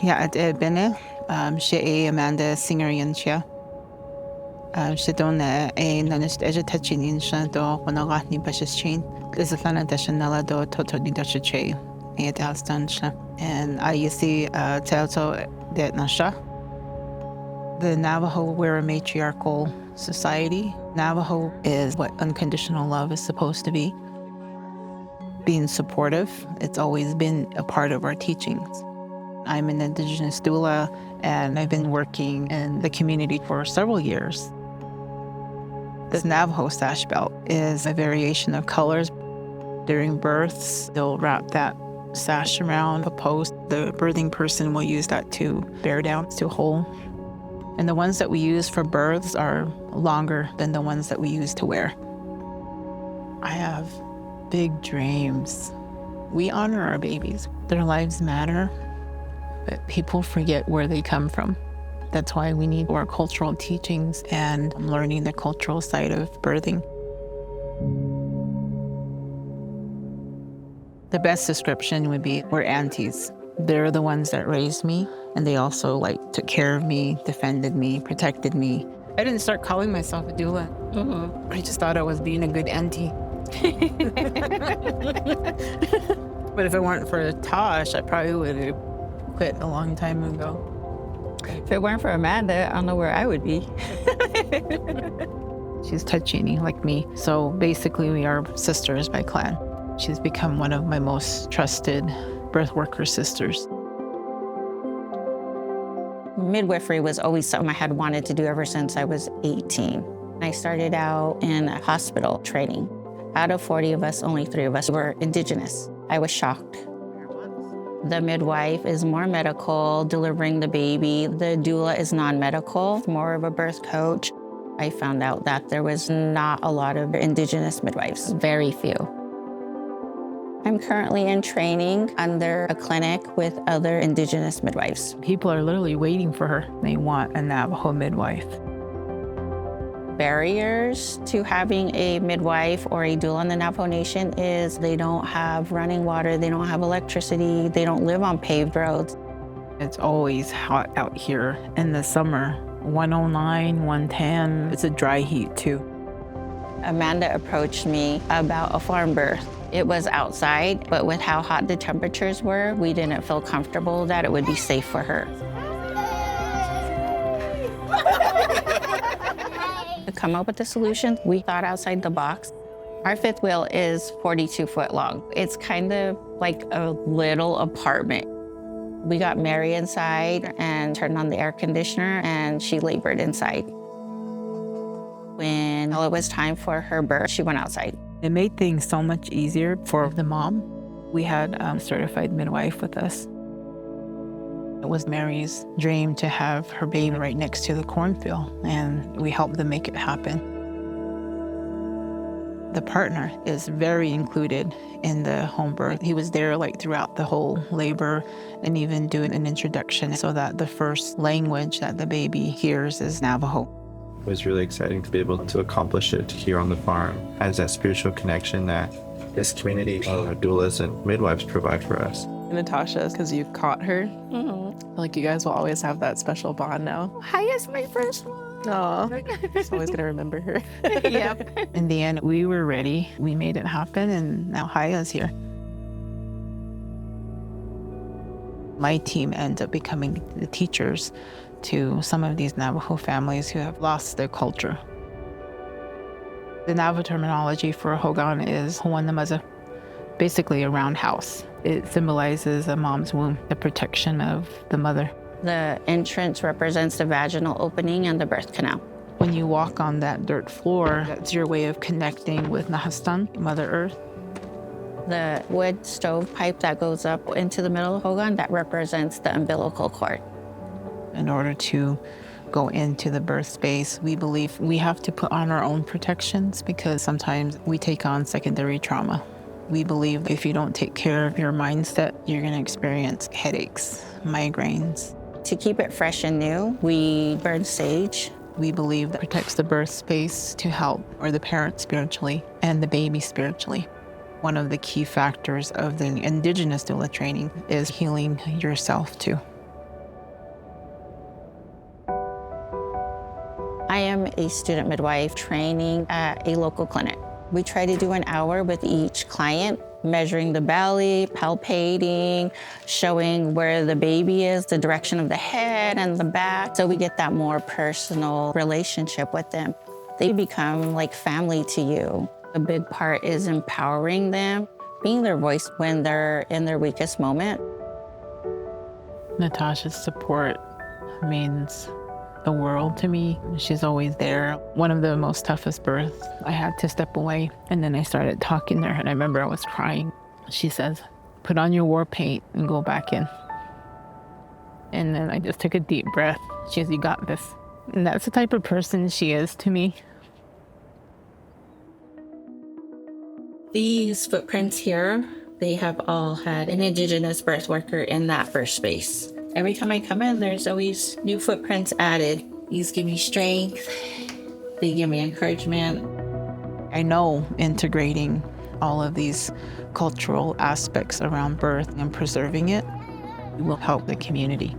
Yeah, bene. She Amanda singer yan siya. She don't nanist ejetachinin siya do konaga ni pashishin. Is a fan addition nala do toto ni dachiche. It has done siya. And I see telto that nasha. The Navajo, we're a matriarchal society. Navajo is what unconditional love is supposed to be. Being supportive, it's always been a part of our teachings. I'm an Indigenous doula, and I've been working in the community for several years. This Navajo sash belt is a variation of colors. During births, they'll wrap that sash around a post. The birthing person will use that to bear down to hold. And the ones that we use for births are longer than the ones that we use to wear. I have big dreams. We honor our babies. Their lives matter, but people forget where they come from. That's why we need our cultural teachings and learning the cultural side of birthing. The best description would be we're aunties. They're the ones that raised me, and they also took care of me, defended me, protected me. I didn't start calling myself a doula. I just thought I was being a good auntie. But if it weren't for Tosh, I probably would have quit a long time ago. If it weren't for Amanda, I don't know where I would be. She's Tachini, like me. So basically, we are sisters by clan. She's become one of my most trusted birth worker sisters. Midwifery was always something I had wanted to do ever since I was 18. I started out in a hospital training. Out of 40 of us, only 3 of us were Indigenous. I was shocked. The midwife is more medical, delivering the baby. The doula is non-medical, more of a birth coach. I found out that there was not a lot of Indigenous midwives, very few. I'm currently in training under a clinic with other Indigenous midwives. People are literally waiting for her. They want a Navajo midwife. Barriers to having a midwife or a doula in the Navajo Nation is they don't have running water, they don't have electricity, they don't live on paved roads. It's always hot out here in the summer. 109, 110, it's a dry heat too. Amanda approached me about a farm birth. It was outside, but with how hot the temperatures were, we didn't feel comfortable that it would be safe for her. To come up with a solution, we thought outside the box. Our 5th wheel is 42 foot long. It's kind of like a little apartment. We got Mary inside and turned on the air conditioner, and she labored inside. When it was time for her birth, she went outside. It made things so much easier for the mom. We had a certified midwife with us. It was Mary's dream to have her baby right next to the cornfield, and we helped them make it happen. The partner is very included in the home birth. He was there throughout the whole labor and even doing an introduction so that the first language that the baby hears is Navajo. It was really exciting to be able to accomplish it here on the farm as that spiritual connection that this community of doulas and midwives provide for us. Natasha, because you caught her. You guys will always have that special bond now. Haya's my first one. Aw, just always gonna remember her. Yep. In the end, we were ready. We made it happen, and now Haya's here. My team ends up becoming the teachers to some of these Navajo families who have lost their culture. The Navajo terminology for Hogan is Ho'owanamaza, basically a round house. It symbolizes a mom's womb, the protection of the mother. The entrance represents the vaginal opening and the birth canal. When you walk on that dirt floor, that's your way of connecting with Nahastan, Mother Earth. The wood stove pipe that goes up into the middle of Hogan, that represents the umbilical cord. In order to go into the birth space, we believe we have to put on our own protections because sometimes we take on secondary trauma. We believe if you don't take care of your mindset, you're going to experience headaches, migraines. To keep it fresh and new, we burn sage. We believe that protects the birth space to help or the parent spiritually and the baby spiritually. One of the key factors of the Indigenous doula training is healing yourself too. a student midwife training at a local clinic. We try to do an hour with each client, measuring the belly, palpating, showing where the baby is, the direction of the head and the back. So we get that more personal relationship with them. They become like family to you. A big part is empowering them, being their voice when they're in their weakest moment. Natasha's support means the world to me. She's always there. One of the most toughest births, I had to step away, and then I started talking to her, and I remember I was crying. She says, "Put on your war paint and go back in." And then I just took a deep breath. She says, "You got this." And that's the type of person she is to me. These footprints here, they have all had an Indigenous birth worker in that first space. Every time I come in, there's always new footprints added. These give me strength. They give me encouragement. I know integrating all of these cultural aspects around birth and preserving it will help the community.